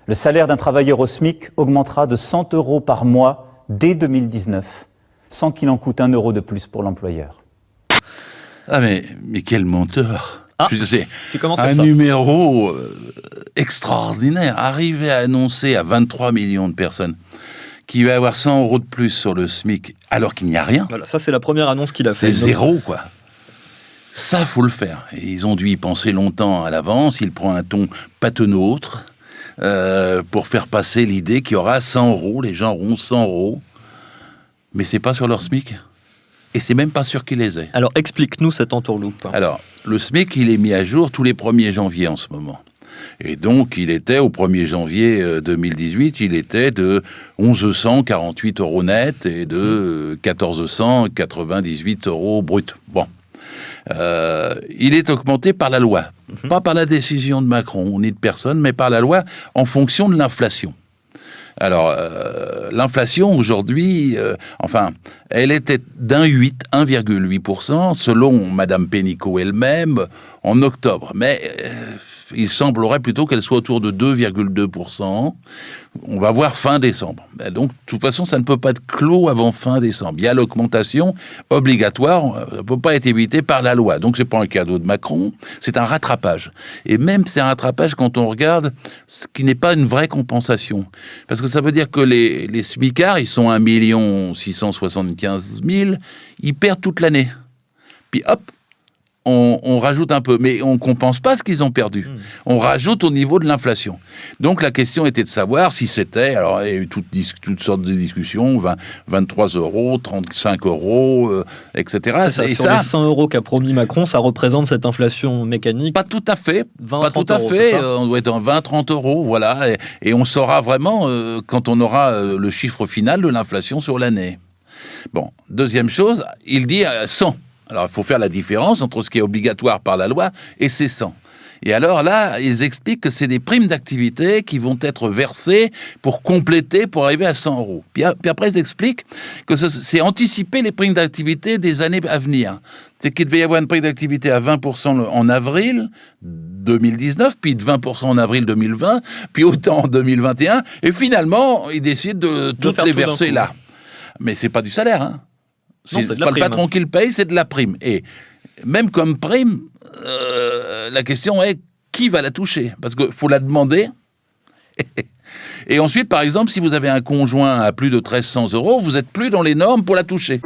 Le salaire d'un travailleur au SMIC augmentera de 100 € par mois dès 2019, sans qu'il en coûte 1 € de plus pour l'employeur. Ah mais quel menteur. C'est tu commences un comme ça. numéro extraordinaire. Arriver à annoncer à 23 millions de personnes qu'il va y avoir 100 € de plus sur le SMIC, alors qu'il n'y a rien. Voilà, ça c'est la première annonce qu'il a fait. C'est zéro, quoi. Ça, faut le faire. Et ils ont dû y penser longtemps à l'avance. Il prend un ton patenôtre pour faire passer l'idée qu'il y aura 100 €. Les gens auront 100 €. Mais c'est pas sur leur SMIC. Et c'est même pas sûr qu'ils les aient. Alors explique-nous cette entourloupe. Alors, le SMIC, il est mis à jour tous les 1er janvier en ce moment. Et donc, il était, au 1er janvier 2018, il était de 1148 € net et de 1498 € brut. Bon. Il est augmenté par la loi, pas par la décision de Macron ni de personne, mais par la loi en fonction de l'inflation. Alors, l'inflation aujourd'hui, elle était d'1,8% selon Madame Pénicaud elle-même en octobre. Mais il semblerait plutôt qu'elle soit autour de 2,2%. On va voir fin décembre. Donc, de toute façon, ça ne peut pas être clos avant fin décembre. Il y a l'augmentation obligatoire, ça ne peut pas être évité par la loi. Donc, c'est pas un cadeau de Macron, c'est un rattrapage. Et même, c'est un rattrapage quand on regarde ce qui n'est pas une vraie compensation. Parce que ça veut dire que les smicards, ils sont 1 675 000, ils perdent toute l'année. Puis hop, on rajoute un peu, mais on ne compense pas ce qu'ils ont perdu. On rajoute au niveau de l'inflation. Donc la question était de savoir si c'était, alors il y a eu toutes sortes de discussions, 23 €, 35 €, etc. Ça, sur les 100 € qu'a promis Macron, ça représente cette inflation mécanique. Pas tout à fait. 20, pas 30 tout à €, fait. c'est ça On doit être en 20-30 €, voilà. Et on saura vraiment quand on aura le chiffre final de l'inflation sur l'année. Bon, deuxième chose, il dit 100. Alors, il faut faire la différence entre ce qui est obligatoire par la loi et ces 100. Et alors là, ils expliquent que c'est des primes d'activité qui vont être versées pour compléter, pour arriver à 100 €. Puis après, ils expliquent que c'est anticiper les primes d'activité des années à venir. C'est qu'il devait y avoir une prime d'activité à 20% en avril 2019, puis de 20% en avril 2020, puis autant en 2021. Et finalement, ils décident de toutes les verser là. Mais c'est pas du salaire, hein. Non, C'est pas le patron qui le paye, c'est de la prime. Et même comme prime, la question est qui va la toucher ? Parce qu'il faut la demander. Et ensuite, par exemple, si vous avez un conjoint à plus de 1 300 €, vous n'êtes plus dans les normes pour la toucher.